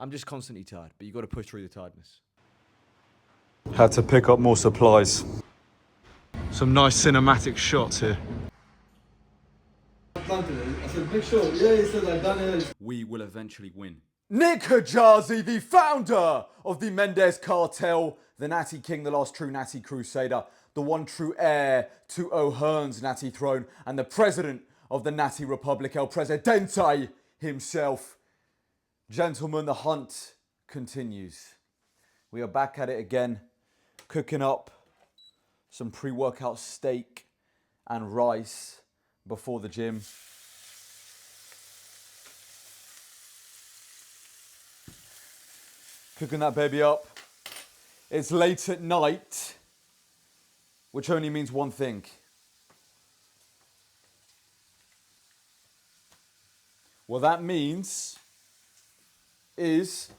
I'm just constantly tired, but you got to push through the tiredness. Had to pick up more supplies. Some nice cinematic shots here. I said, make sure. Yeah, he said, I've done it. We will eventually win. Nick Hijazi, the founder of the Mendez Cartel, the Natty King, the last true Natty Crusader, the one true heir to O'Hearn's Natty throne, and the president of the Natty Republic, El Presidente himself. Gentlemen, the hunt continues. We are back at it again, cooking up some pre-workout steak and rice before the gym. Cooking that baby up. It's late at night, which only means one thing. What that means is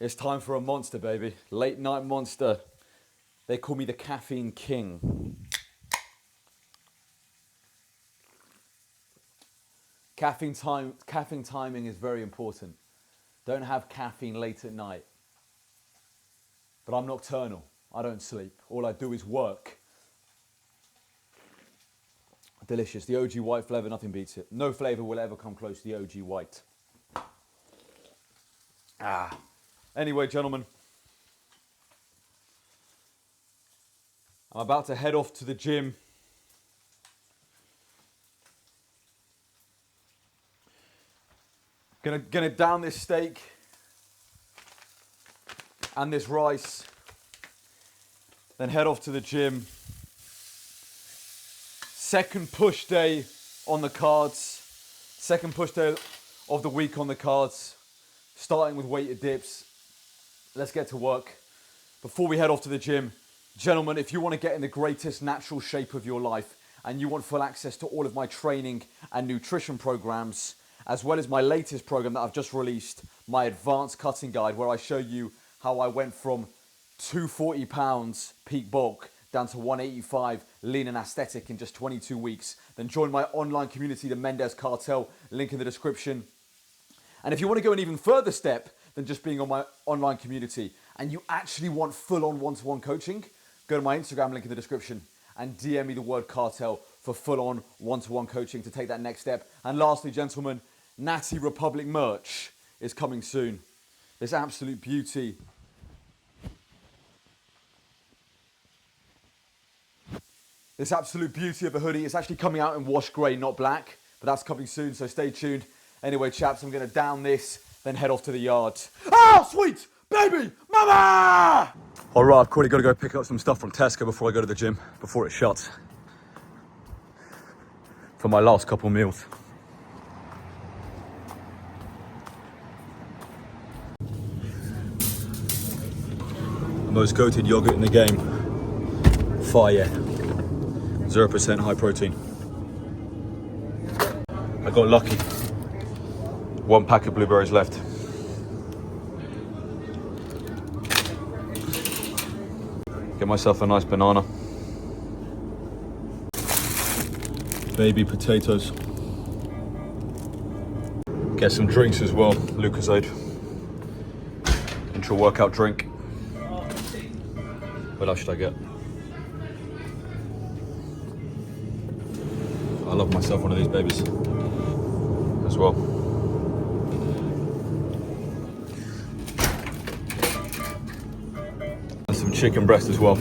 it's time for a monster, baby. Late night monster. They call me the Caffeine King. Caffeine timing is very important. Don't have caffeine late at night. But I'm nocturnal. I don't sleep. All I do is work. Delicious. The OG white flavour, nothing beats it. No flavour will ever come close to the OG white. Anyway, gentlemen. I'm about to head off to the gym. Gonna down this steak and this rice, then head off to the gym. Second push day on the cards. Second push day of the week on the cards. Starting with weighted dips. Let's get to work. Before we head off to the gym, gentlemen, if you want to get in the greatest natural shape of your life and you want full access to all of my training and nutrition programs, as well as my latest program that I've just released, my advanced cutting guide, where I show you how I went from 240 pounds peak bulk down to 185 lean and aesthetic in just 22 weeks. Then join my online community, the Mendez Cartel, link in the description. And if you want to go an even further step than just being on my online community, and you actually want full-on one-to-one coaching, go to my Instagram, link in the description, and DM me the word cartel for full-on one-to-one coaching to take that next step. And lastly, gentlemen, Natty Republic merch is coming soon. This absolute beauty. This absolute beauty of a hoodie. It's actually coming out in wash grey, not black, but that's coming soon, so stay tuned. Anyway, chaps, I'm going to down this, then head off to the yard. Oh, sweet baby mama! All right, I've quickly got to go pick up some stuff from Tesco before I go to the gym, before it shuts, for my last couple meals. The most goated yogurt in the game. Fire. 0% high protein. I got lucky. One pack of blueberries left. Get myself a nice banana. Baby potatoes. Get some drinks as well. Lucozade. Intra workout drink. What else should I get? I love myself one of these babies as well. And some chicken breast as well.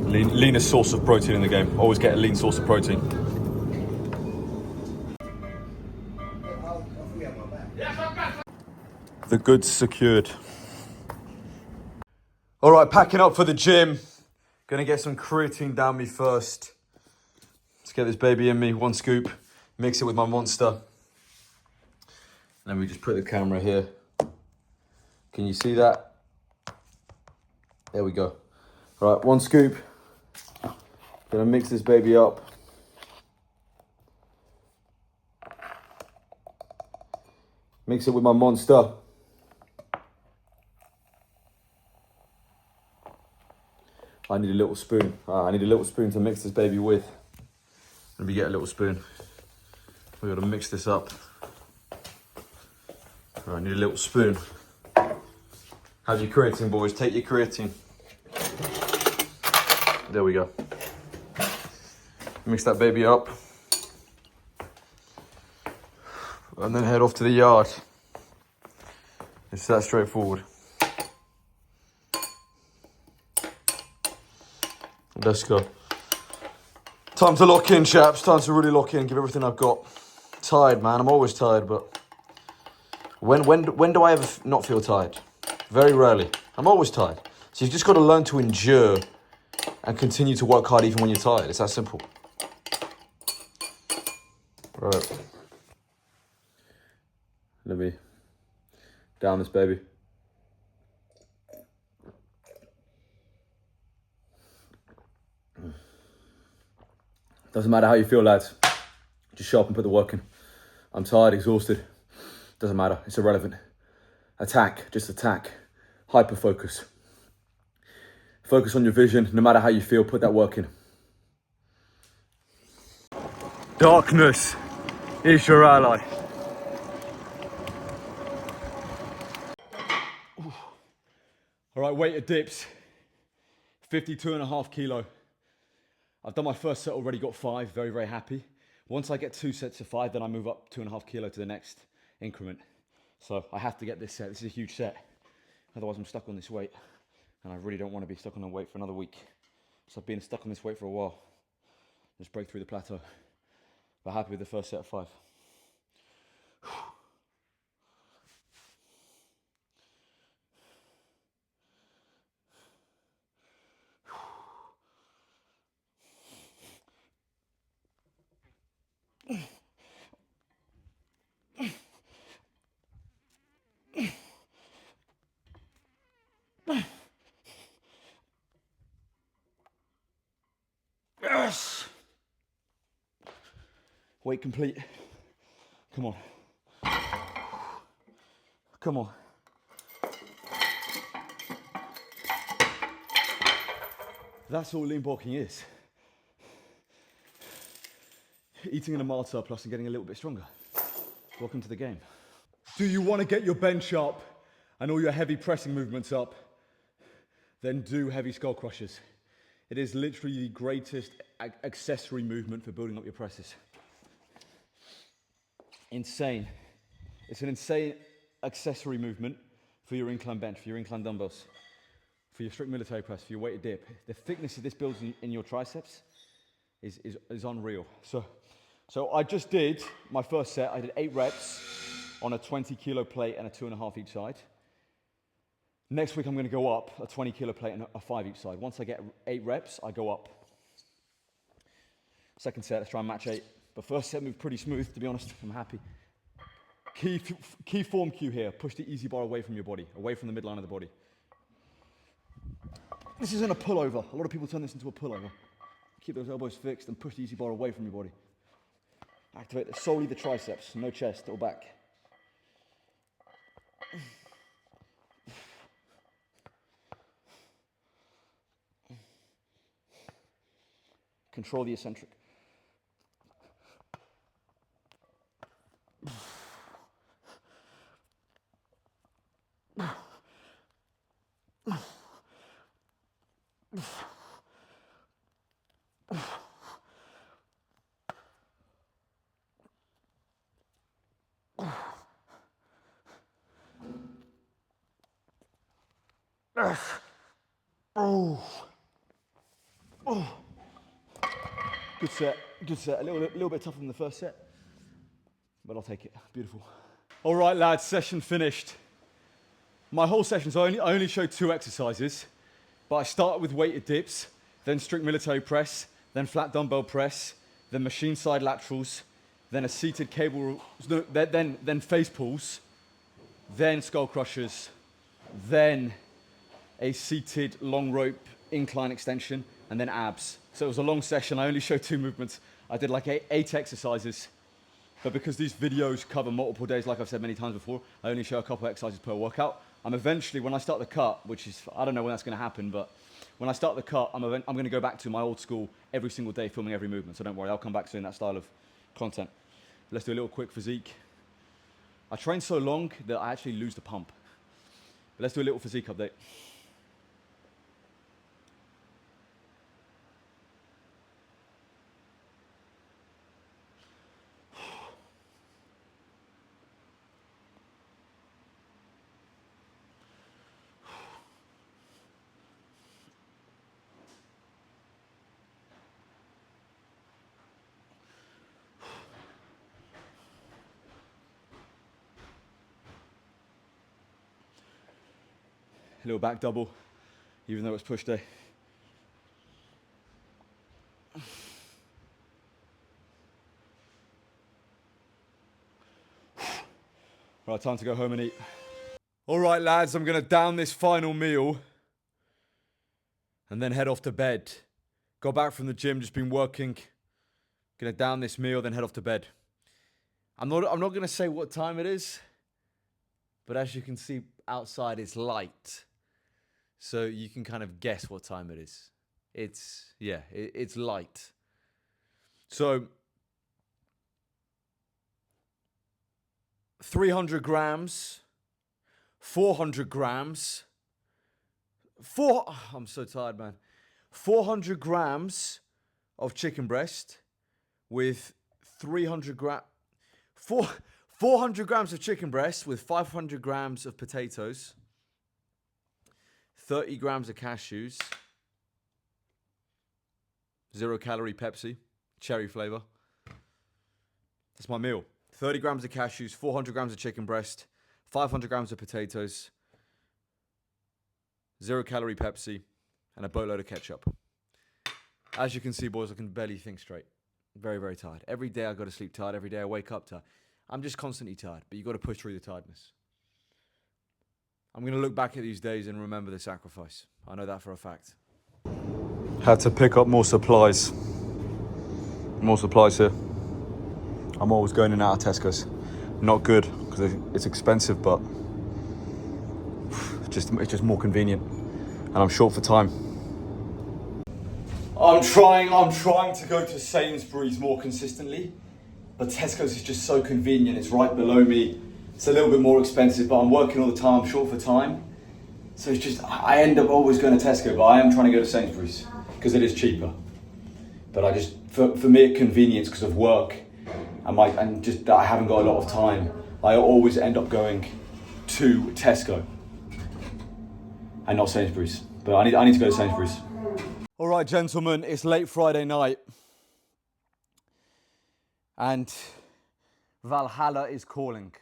Leanest source of protein in the game. Always get a lean source of protein. The goods secured. All right, packing up for the gym. Gonna get some creatine down me first. Let's get this baby in me, one scoop, mix it with my monster. And then we just put the camera here. Can you see that? There we go. All right, one scoop. Gonna mix this baby up. Mix it with my monster. I need a little spoon. I need a little spoon to mix this baby with. Maybe get a little spoon. We've got to mix this up. Right, I need a little spoon. Have your creatine, boys. Take your creatine. There we go. Mix that baby up. And then head off to the yard. It's that straightforward. Let's go. Time to lock in, chaps. Time to really lock in. Give everything I've got. Tired, man. I'm always tired, but when do I ever not feel tired? Very rarely. I'm always tired. So you've just got to learn to endure and continue to work hard even when you're tired. It's that simple. Right. Let me down this baby. Doesn't matter how you feel, lads. Just show up and put the work in. I'm tired, exhausted. Doesn't matter, it's irrelevant. Attack, just attack. Hyper focus. Focus on your vision, no matter how you feel, put that work in. Darkness is your ally. All right, weighted dips, 52.5 kilo. I've done my first set already, got 5, very, very happy. Once I get 2 sets of 5, then I move up 2.5 kilo to the next increment. So I have to get this set, this is a huge set. Otherwise I'm stuck on this weight, and I really don't want to be stuck on a weight for another week. So I've been stuck on this weight for a while. Just break through the plateau. But happy with the first set of 5. Yes! Weight complete. Come on. Come on. That's all lean bulking is. Eating in a martyr plus and getting a little bit stronger. Welcome to the game. Do you want to get your bench up and all your heavy pressing movements up? Then do heavy skull crushers. It is literally the greatest accessory movement for building up your presses. Insane. It's an insane accessory movement for your incline bench, for your incline dumbbells, for your strict military press, for your weighted dip. The thickness of this builds in your triceps is unreal. So I just did my first set. I did 8 reps on a 20 kilo plate and a 2.5 each side. Next week I'm going to go up a 20 kilo plate and a 5 each side. Once I get 8 reps, I go up. Second set, let's try and match 8. But first set moved pretty smooth, to be honest. I'm happy. Key form cue here. Push the easy bar away from your body, away from the midline of the body. This isn't a pullover. A lot of people turn this into a pullover. Keep those elbows fixed and push the easy bar away from your body. Activate solely the triceps, no chest or back. Control the eccentric. Good set, good set. A little bit tougher than the first set, but I'll take it. Beautiful. All right, lads, session finished. My whole sessions, I only showed 2 exercises, but I started with weighted dips, then strict military press, then flat dumbbell press, then machine side laterals, then a seated cable, then face pulls, then skull crushers, then a seated long rope incline extension, and then abs. So it was a long session. I only showed 2 movements. I did like 8 exercises. But because these videos cover multiple days, like I've said many times before, I only show a couple of exercises per workout. I'm eventually, when I start the cut, which is, I don't know when that's going to happen, but When I start the cut, I'm going to go back to my old school every single day filming every movement. So don't worry, I'll come back soon, that style of content. Let's do a little quick physique. I train so long that I actually lose the pump. But let's do a little physique update. A little back double, even though it's push day. Right, time to go home and eat. All right, lads, I'm gonna down this final meal and then head off to bed. Got back from the gym, just been working. Gonna down this meal, then head off to bed. I'm not gonna say what time it is, but as you can see outside, it's light. So you can kind of guess what time it is. It's light. So 300 grams, 400 grams, I'm so tired, man. 400 grams of chicken breast with 400 grams of chicken breast with 500 grams of potatoes, 30 grams of cashews, 0 calorie Pepsi, cherry flavor. That's my meal. 30 grams of cashews, 400 grams of chicken breast, 500 grams of potatoes, 0 calorie Pepsi, and a boatload of ketchup. As you can see, boys, I can barely think straight. Very, very tired. Every day I go to sleep tired. Every day I wake up tired. I'm just constantly tired, but you got to push through the tiredness. I'm going to look back at these days and remember the sacrifice. I know that for a fact. Had to pick up more supplies. More supplies here. I'm always going in and out of Tesco's. Not good, because it's expensive, but it's just more convenient. And I'm short for time. I'm trying to go to Sainsbury's more consistently, but Tesco's is just so convenient. It's right below me. It's a little bit more expensive, but I'm working all the time. I'm short for time. So it's just, I end up always going to Tesco, but I am trying to go to Sainsbury's because it is cheaper. But I just, for me, convenience because of work and just that I haven't got a lot of time, I always end up going to Tesco and not Sainsbury's. But I need to go to Sainsbury's. All right, gentlemen, it's late Friday night. And Valhalla is calling.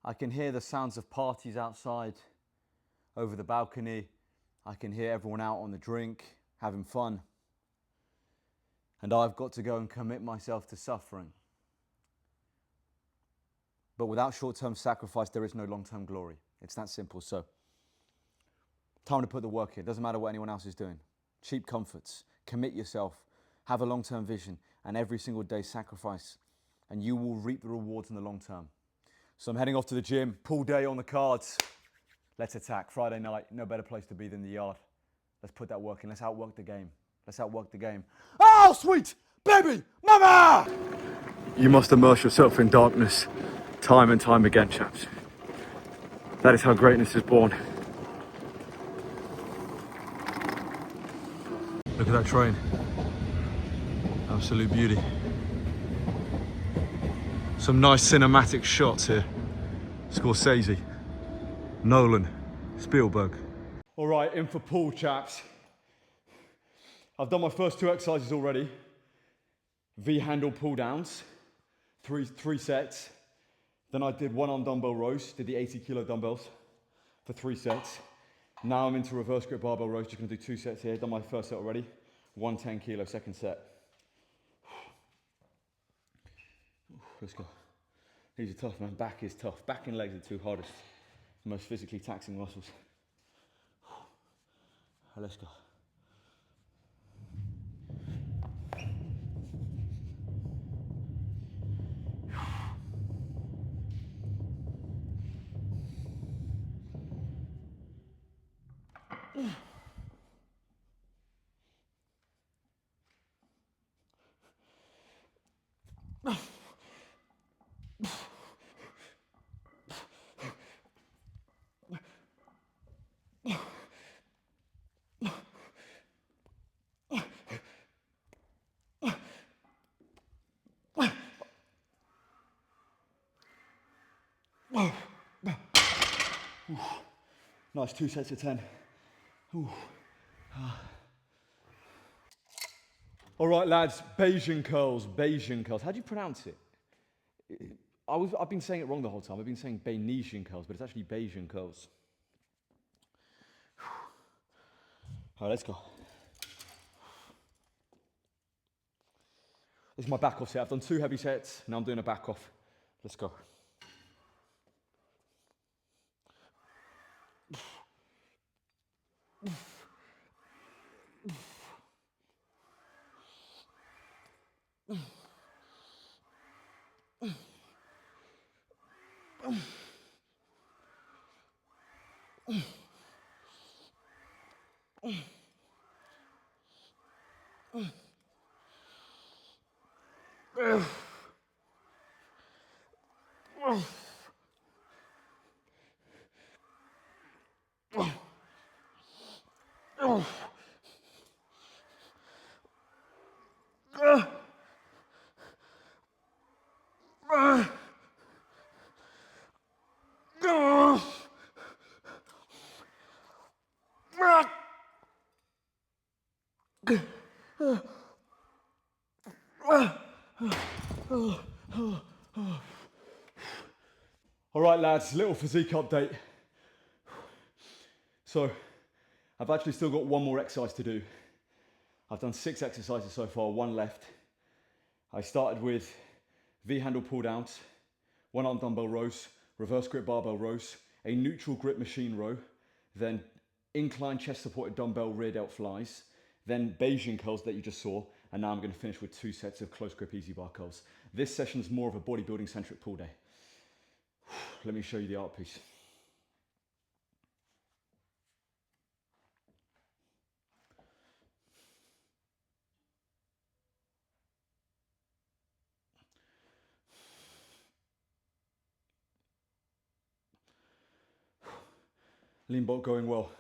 I can hear the sounds of parties outside over the balcony. I can hear everyone out on the drink, having fun. And I've got to go and commit myself to suffering. But without short-term sacrifice, there is no long-term glory. It's that simple. So, time to put the work in. Doesn't matter what anyone else is doing. Cheap comforts. Commit yourself. Have a long-term vision. And every single day sacrifice. And you will reap the rewards in the long term. So I'm heading off to the gym. Pool day on the cards. Let's attack. Friday night. No better place to be than the yard. Let's put that work in. Let's outwork the game. Let's outwork the game. Oh, sweet baby mama! You must immerse yourself in darkness time and time again, chaps. That is how greatness is born. Look at that train. Absolute beauty. Some nice cinematic shots here. Scorsese, Nolan, Spielberg. All right, in for pool, chaps. I've done my first 2 exercises already. V-handle pull downs, three sets. Then I did 1-arm dumbbell rows, did the 80 kilo dumbbells for 3 sets. Now I'm into reverse grip barbell rows, just gonna do 2 sets here. Done my first set already. 110 kilo, second set. Let's go. These are tough, man. Back is tough. Back and legs are the 2 hardest, most physically taxing muscles. Let's go. Nice 2 sets of 10. Ooh. All right, lads, Bayesian curls, Bayesian curls. How do you pronounce it? I've been saying it wrong the whole time. I've been saying Bayesian curls, but it's actually Bayesian curls. All right, let's go. This is my back off set. I've done 2 heavy sets, now I'm doing a back off. Let's go. All right, lads, little physique update. So, I've actually still got 1 more exercise to do. I've done 6 exercises so far, 1 left. I started with V-handle pull downs, 1 arm dumbbell rows, reverse grip barbell rows, a neutral grip machine row, then incline chest supported dumbbell rear delt flies, then Bayesian curls that you just saw, and now I'm going to finish with 2 sets of close grip easy bar curls. This session's more of a bodybuilding centric pull day. Let me show you the art piece. Lean bulk going well.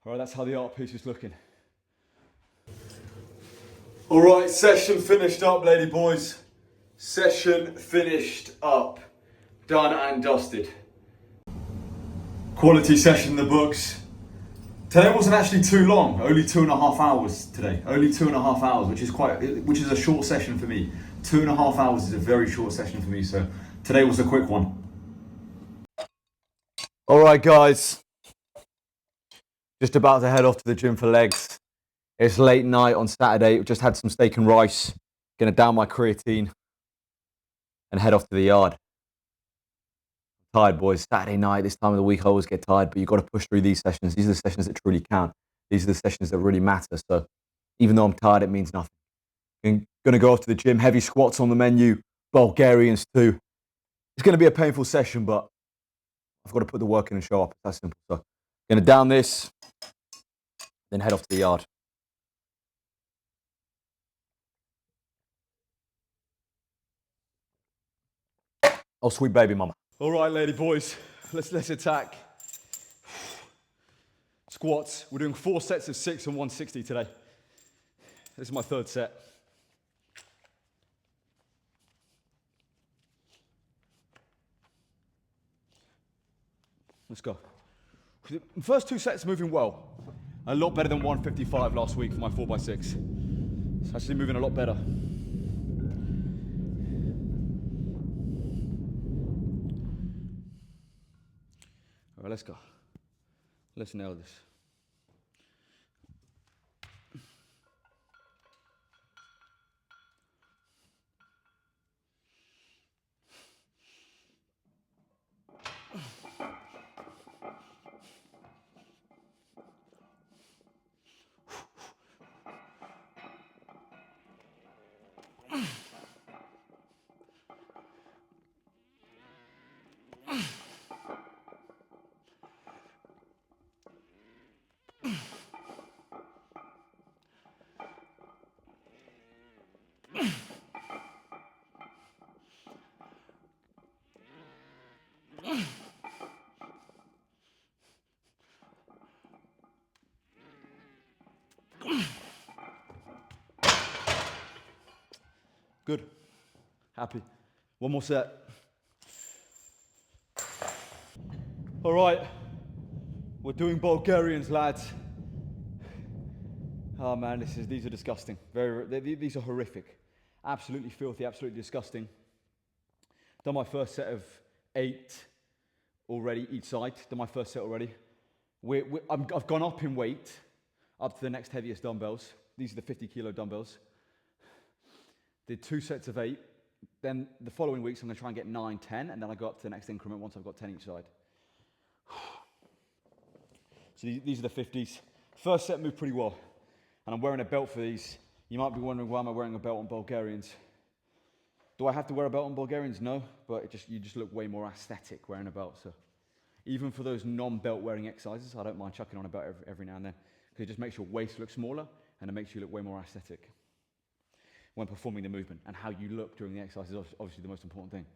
All right, that's how the art piece is looking. All right, session finished up, lady boys. Session finished up. Done and dusted. Quality session in the books. Today wasn't actually too long, only 2.5 hours today. Only 2.5 hours, which is a short session for me. 2.5 hours is a very short session for me, so today was a quick one. All right, guys. Just about to head off to the gym for legs. It's late night on Saturday. We've just had some steak and rice. Gonna down my creatine and head off to the yard. I'm tired, boys. Saturday night, this time of the week, I always get tired, but you've got to push through these sessions. These are the sessions that truly count. These are the sessions that really matter. So even though I'm tired, it means nothing. I'm gonna go off to the gym. Heavy squats on the menu. Bulgarians too. It's gonna be a painful session, but I've got to put the work in and show up. It's that simple. So gonna down this, then head off to the yard. Oh, sweet baby mama. All right, lady boys, let's attack. Squats. We're doing 4 sets of 6 and 160 today. This is my 3rd set. Let's go. The first 2 sets moving well. A lot better than 155 last week for my 4x6. It's actually moving a lot better. All right, let's go. Let's nail this. Good. Happy. One more set. All right. We're doing Bulgarians, lads. Oh man, these are disgusting. These are horrific. Absolutely filthy, absolutely disgusting. Done my first set of 8 already each side. Done my first set already. I've gone up in weight, up to the next heaviest dumbbells. These are the 50 kilo dumbbells. Did 2 sets of 8. Then the following weeks I'm going to try and get 9, 10, and then I go up to the next increment once I've got 10 each side. So these are the 50s. First set moved pretty well. And I'm wearing a belt for these. You might be wondering, why am I wearing a belt on Bulgarians? Do I have to wear a belt on Bulgarians? No, but you just look way more aesthetic wearing a belt. So even for those non-belt wearing exercises, I don't mind chucking on a belt every now and then, because it just makes your waist look smaller and it makes you look way more aesthetic when performing the movement. And how you look during the exercise is obviously the most important thing.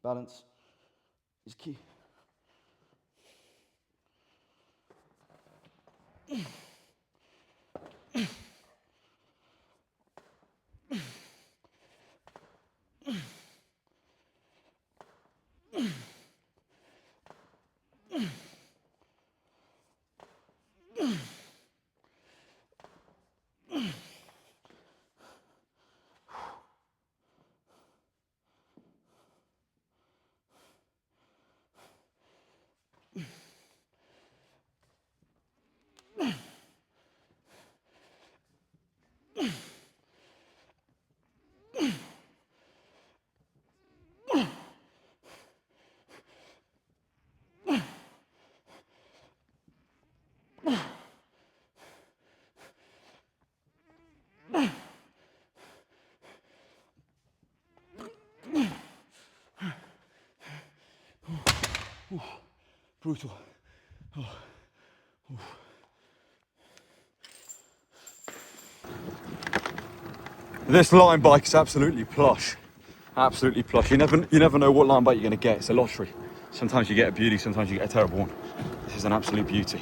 Balance is key. Brutal. This line bike is absolutely plush. Absolutely plush. You never know what line bike you're going to get. It's a lottery. Sometimes you get a beauty, sometimes you get a terrible one. This is an absolute beauty.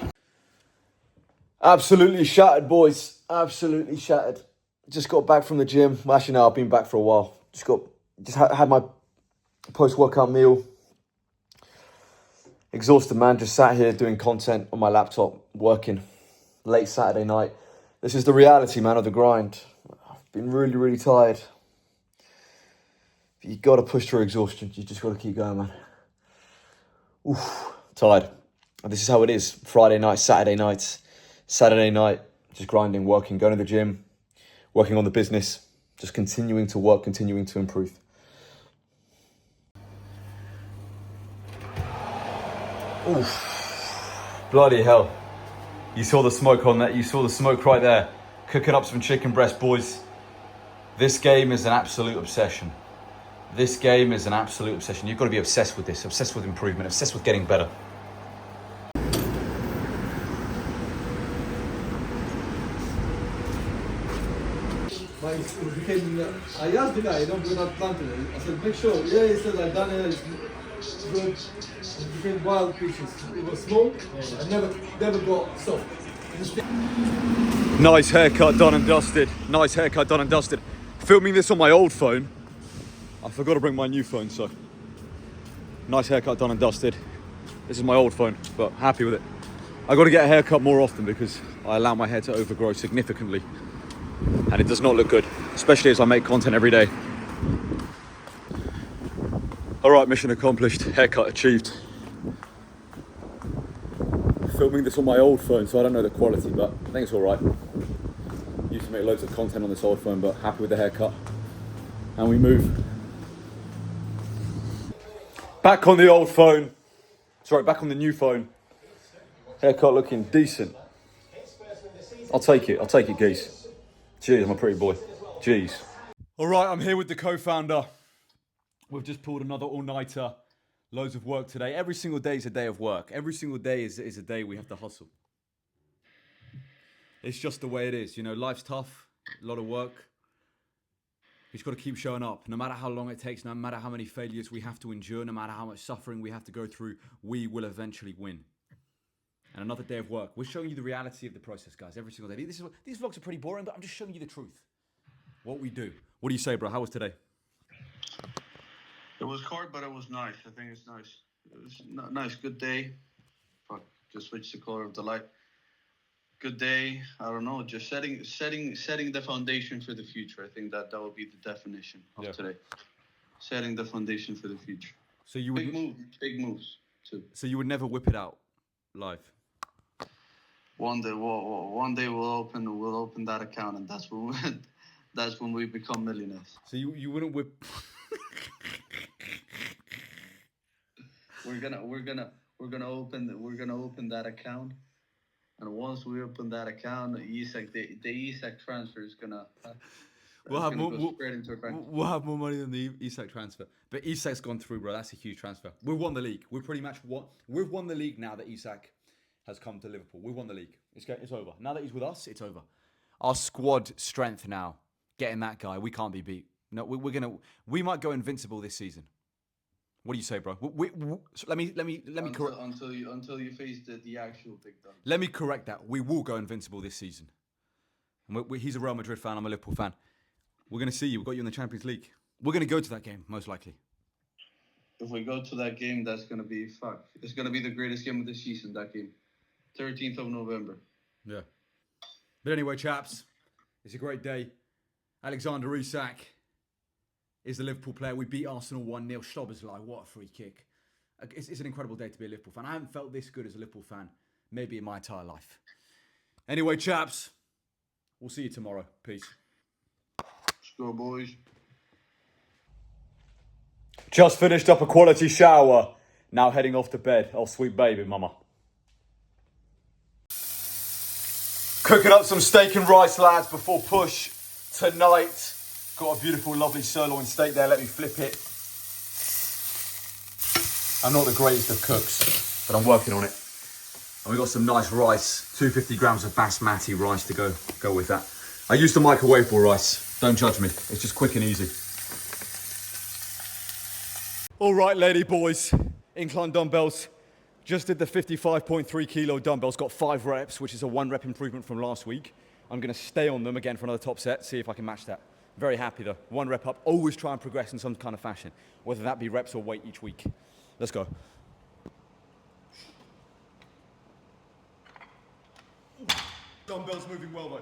Absolutely shattered, boys. Absolutely shattered. Just got back from the gym. Well, actually, no, I've been back for a while. Just had my post-workout meal. Exhausted, man. Just sat here doing content on my laptop, working late Saturday night. This is the reality, man, of the grind. I've been really, really tired. But you got to push through exhaustion. You just got to keep going, man. Oof, tired. And this is how it is. Friday night, Saturday nights. Saturday night, just grinding, working, going to the gym, working on the business, just continuing to work, continuing to improve. Oof, bloody hell. You saw the smoke on that, you saw the smoke right there. Cooking up some chicken breast, boys. This game is an absolute obsession. This game is an absolute obsession. You've got to be obsessed with this, obsessed with improvement, obsessed with getting better. But it became, I asked the guy, you know, because I planted it. I said, make sure. Yeah, he said, like, Daniel is good. It became wild pieces. It was small. I never got soft. Nice haircut, done and dusted. Nice haircut, done and dusted. Filming this on my old phone. I forgot to bring my new phone, so. Nice haircut, done and dusted. This is my old phone, but happy with it. I got to get a haircut more often because I allow my hair to overgrow significantly. And it does not look good, especially as I make content every day. All right, mission accomplished, haircut achieved. Filming this on my old phone, so I don't know the quality, but I think it's all right. Used to make loads of content on this old phone, but happy with the haircut. And we move. Back on the old phone. Sorry, back on the new phone. Haircut looking decent. I'll take it, geese. Cheers, my pretty boy. Jeez. All right, I'm here with the co-founder. We've just pulled another all-nighter. Loads of work today. Every single day is a day of work. Every single day is a day we have to hustle. It's just the way it is. You know, life's tough, a lot of work. You just got to keep showing up. No matter how long it takes, no matter how many failures we have to endure, no matter how much suffering we have to go through, we will eventually win. And another day of work. We're showing you the reality of the process, guys, every single day. These vlogs are pretty boring, but I'm just showing you the truth. What we do. What do you say, bro? How was today? It was hard, but it was nice. I think it's nice. It was nice, good day. Fuck, just switch the color of the light. Good day. I don't know, just setting the foundation for the future. I think that would be the definition of today. Setting the foundation for the future. So you would big moves too. So you would never whip it out live. One day we'll open that account, and that's when we become millionaires. So you wouldn't whip. We're gonna open that account. And once we open that account, the Isak transfer is gonna. We'll have more. Straight into our bank. We'll have more money than the Isak transfer. But Isak's gone through, bro. That's a huge transfer. We've won the league. We've pretty much won. We've won the league now that Isak has come to Liverpool. We've won the league. It's over. Now that he's with us, it's over. Our squad strength now, getting that guy, we can't be beat. No, we might go invincible this season. What do you say, bro? So let me correct. Until you face the actual big dog. Let me correct that. We will go invincible this season. And he's a Real Madrid fan. I'm a Liverpool fan. We're going to see you. We've got you in the Champions League. We're going to go to that game, most likely. If we go to that game, that's going to be fuck. It's going to be the greatest game of the season, that game. 13th of November. Yeah. But anyway, chaps, it's a great day. Alexander Isak is the Liverpool player. We beat Arsenal 1-0. Szoboszlai, what a free kick. It's an incredible day to be a Liverpool fan. I haven't felt this good as a Liverpool fan maybe in my entire life. Anyway, chaps, we'll see you tomorrow. Peace. Let's go, boys. Just finished up a quality shower. Now heading off to bed. Oh, sweet baby, mama. Cooking up some steak and rice, lads, before push tonight. Got a beautiful, lovely sirloin steak there. Let me flip it. I'm not the greatest of cooks, but I'm working on it. And we got some nice rice. 250 grams of basmati rice to go with that. I used the microwavable rice. Don't judge me. It's just quick and easy. All right, lady boys. Incline dumbbells. Just did the 55.3 kilo dumbbells. Got 5 reps, which is a 1 rep improvement from last week. I'm going to stay on them again for another top set. See if I can match that. Very happy though. 1 rep up. Always try and progress in some kind of fashion, whether that be reps or weight each week. Let's go. Dumbbells moving well though.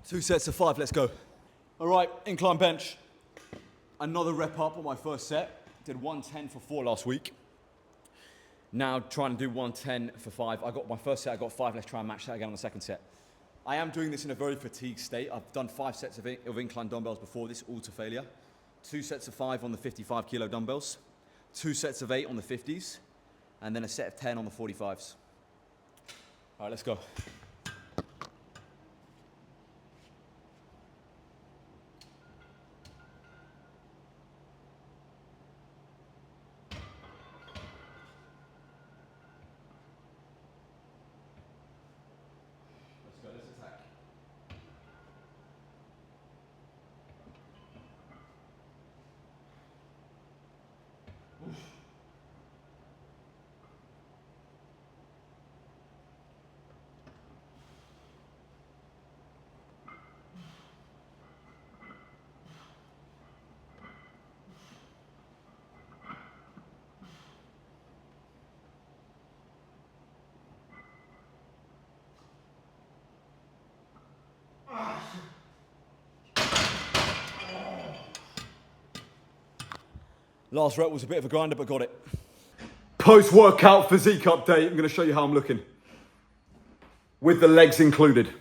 Two sets of 5, let's go. All right, incline bench. Another rep up on my first set. Did 110 for 4 last week. Now trying to do 110 for 5. I got my first set, I got 5. Let's try and match that again on the second set. I am doing this in a very fatigued state. I've done 5 sets of incline dumbbells before this, all to failure. 2 sets of 5 on the 55 kilo dumbbells. 2 sets of 8 on the 50s. And then a set of 10 on the 45s. All right, let's go. Last rep was a bit of a grinder, but got it. Post-workout physique update. I'm going to show you how I'm looking. With the legs included.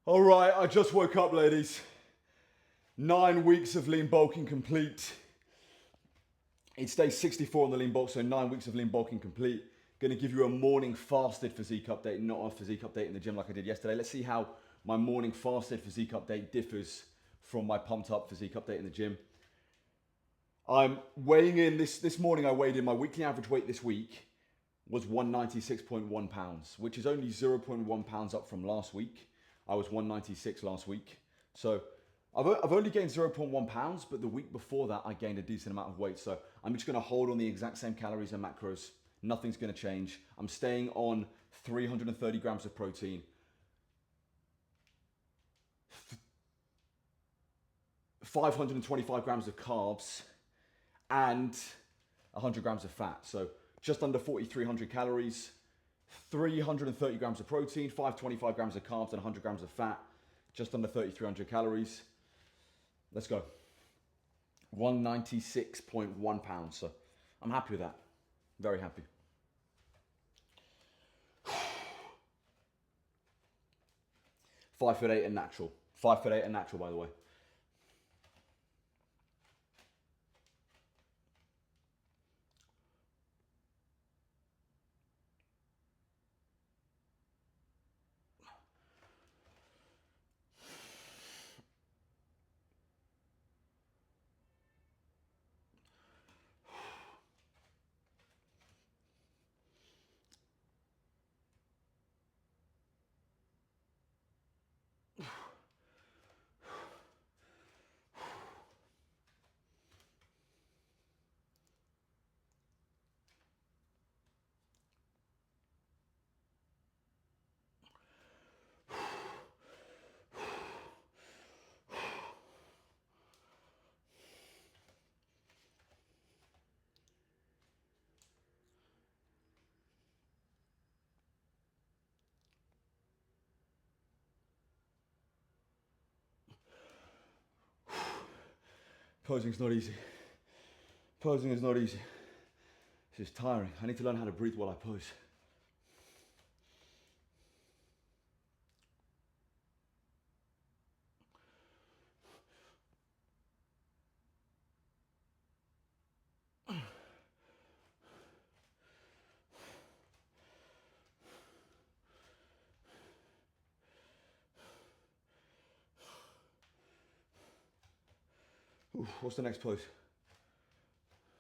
All right, I just woke up, ladies. 9 weeks of lean bulking complete. It's day 64 on the lean bulk, so 9 weeks of lean bulking complete. Gonna give you a morning fasted physique update, not a physique update in the gym like I did yesterday. Let's see how my morning fasted physique update differs from my pumped up physique update in the gym. I'm weighing in, this morning I weighed in, my weekly average weight this week was 196.1 pounds, which is only 0.1 pounds up from last week. I was 196 last week. So I've only gained 0.1 pounds, but the week before that, I gained a decent amount of weight. So I'm just gonna hold on the exact same calories and macros. Nothing's gonna change. I'm staying on 330 grams of protein, 525 grams of carbs, and 100 grams of fat. So just under 4,300 calories, 330 grams of protein, 525 grams of carbs, and 100 grams of fat, just under 3,300 calories. Let's go. 196.1 pounds. So I'm happy with that. Very happy. Five foot eight and natural. 5'8" and natural, by the way. Posing is not easy. Posing is not easy. It's just tiring. I need to learn how to breathe while I pose. Ooh, what's the next pose?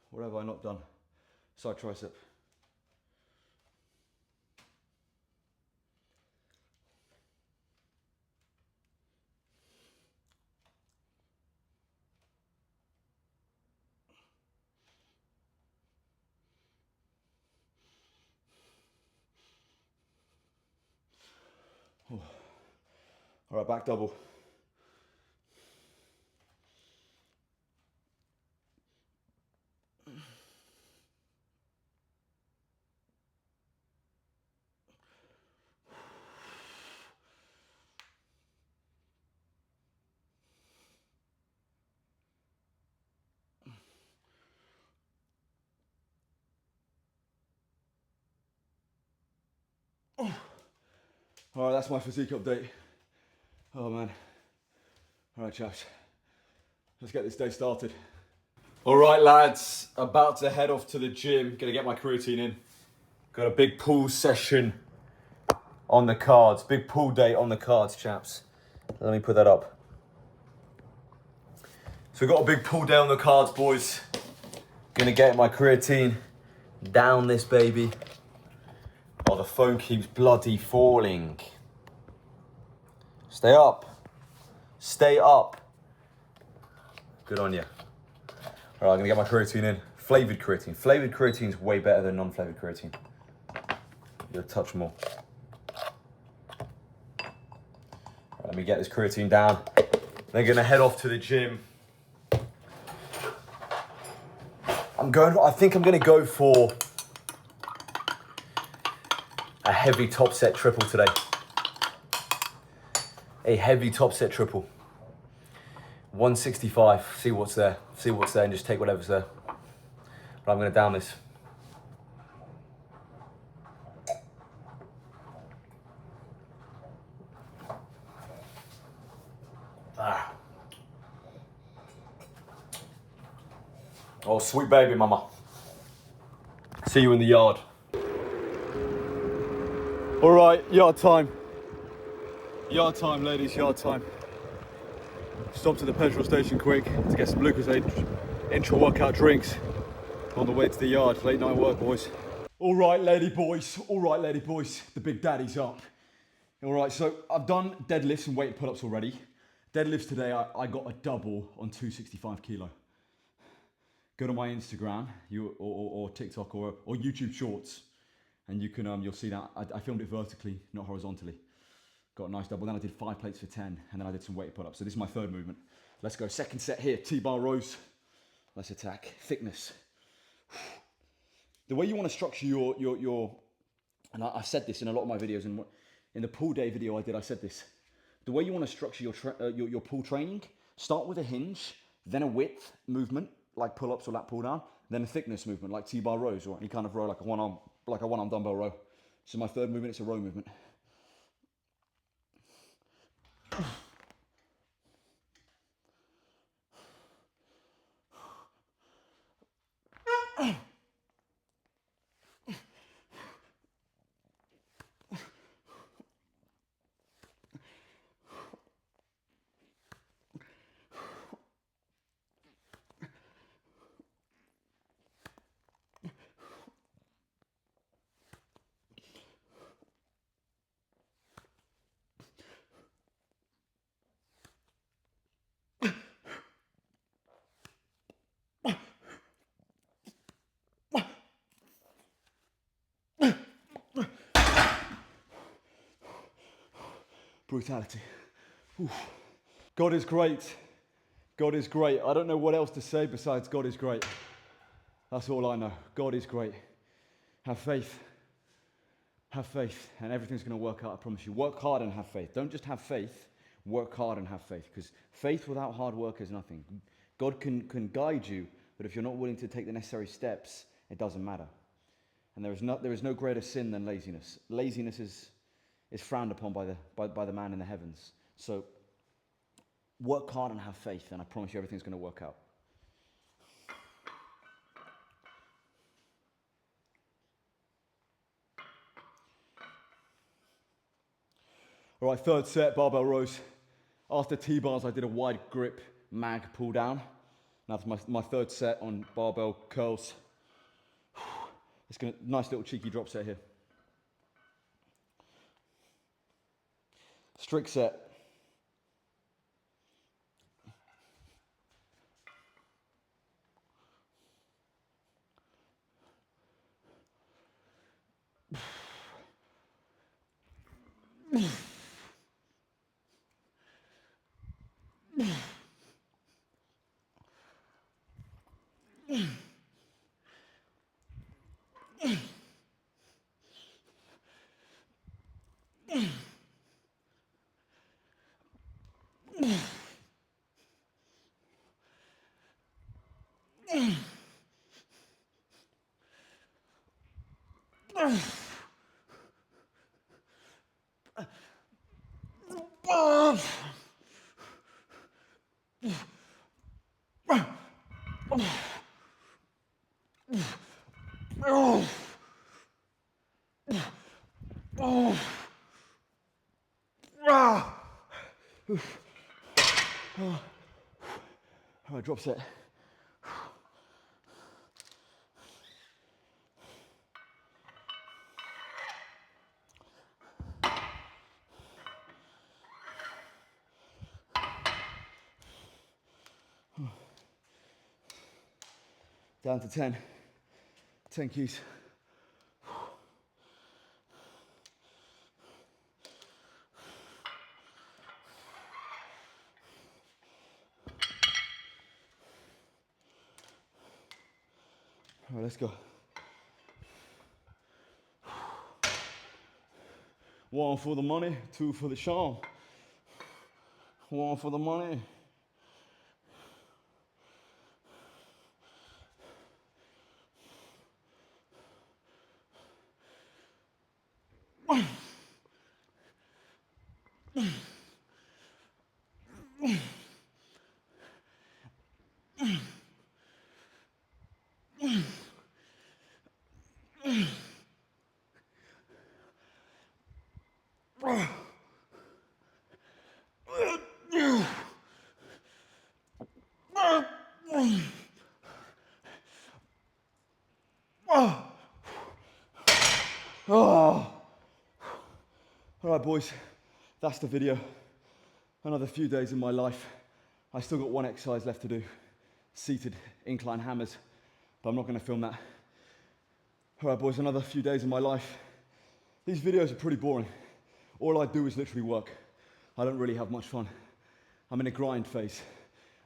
What have I not done? Side tricep. Ooh. All right, back double. All right, that's my physique update. Oh man. All right, chaps. Let's get this day started. All right, lads. About to head off to the gym. Gonna get my creatine in. Got a big pool session on the cards. Big pool day on the cards, chaps. Let me put that up. So we've got a big pool day on the cards, boys. Gonna get my creatine down this baby. Oh, the phone keeps bloody falling. Stay up. Stay up. Good on you. All right, I'm gonna get my creatine in. Flavored creatine. Flavored creatine is way better than non-flavored creatine. You'll touch more. Right, let me get this creatine down. Then gonna head off to the gym. I think I'm gonna go for a heavy top set triple today. A heavy top set triple. 165, see what's there and just take whatever's there. But I'm gonna down this. Oh, sweet baby mama. See you in the yard. All right, yard time. Yard time, ladies, yard time. Stopped at the petrol station quick to get some Lucozade intra-workout drinks. On the way to the yard, late night work, boys. All right, lady boys, the big daddy's up. All right, so I've done deadlifts and weighted pull-ups already. Deadlifts today, I got a double on 265 kilo. Go to my Instagram or TikTok or YouTube Shorts, and you can you'll see that I filmed it vertically, not horizontally. Got a nice double. Then I did 5 plates for 10, and then I did some weight pull-ups. So this is my third movement. Let's go. Second set here. T-bar rows. Let's attack. Thickness. The way you want to structure your and I said this in a lot of my videos, and in the pull day video I said this. The way you want to structure your pull training, start with a hinge, then a width movement, like pull-ups or lat pull-down, then a thickness movement, like T-bar rows, or any kind of row, like a one-arm dumbbell row. So my third movement, it's a row movement. Brutality. Oof. God is great. God is great. I don't know what else to say besides God is great. That's all I know. God is great. Have faith. Have faith, and everything's going to work out, I promise you. Work hard and have faith. Don't just have faith. Work hard and have faith, because faith without hard work is nothing. God can guide you, but if you're not willing to take the necessary steps, it doesn't matter. And there is no greater sin than laziness. Laziness is frowned upon by the man in the heavens. So work hard and have faith, and I promise you everything's going to work out. All right, third set, barbell rows. After T-bars, I did a wide grip mag pull down. Now that's my third set on barbell curls. It's gonna nice little cheeky drop set here. Strict set. All right, drop set. Down to 10. 10 keys. All right, let's go. 1 for the money, 2 for the charm. 1 for the money. Oh. All right, boys, that's the video. Another few days in my life. I still got one exercise left to do. Seated incline hammers, but I'm not gonna film that. All right, boys, another few days in my life. These videos are pretty boring. All I do is literally work. I don't really have much fun. I'm in a grind phase.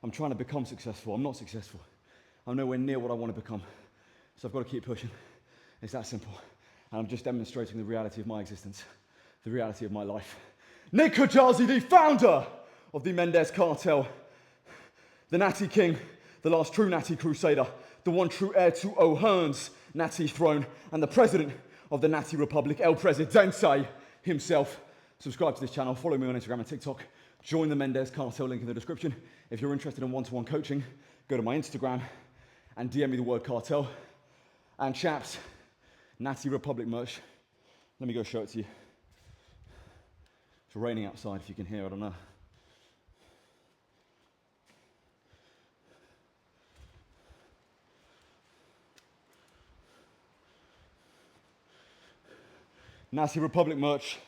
I'm trying to become successful. I'm not successful. I'm nowhere near what I want to become. So I've got to keep pushing. It's that simple. And I'm just demonstrating the reality of my existence, the reality of my life. Nick Kajazi, the founder of the Mendez Cartel, the Natty King, the last true Natty Crusader, the one true heir to O'Hearn's Natty throne, and the president of the Natty Republic, El Presidente himself. Subscribe to this channel, follow me on Instagram and TikTok, join the Mendez Cartel, link in the description. If you're interested in one-to-one coaching, go to my Instagram and DM me the word cartel. And chaps, Natty Republic merch. Let me go show it to you. It's raining outside, if you can hear, I don't know. Natty Republic merch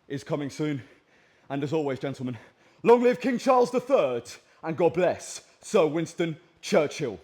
is coming soon. And as always, gentlemen, long live King Charles III and God bless Sir Winston Churchill.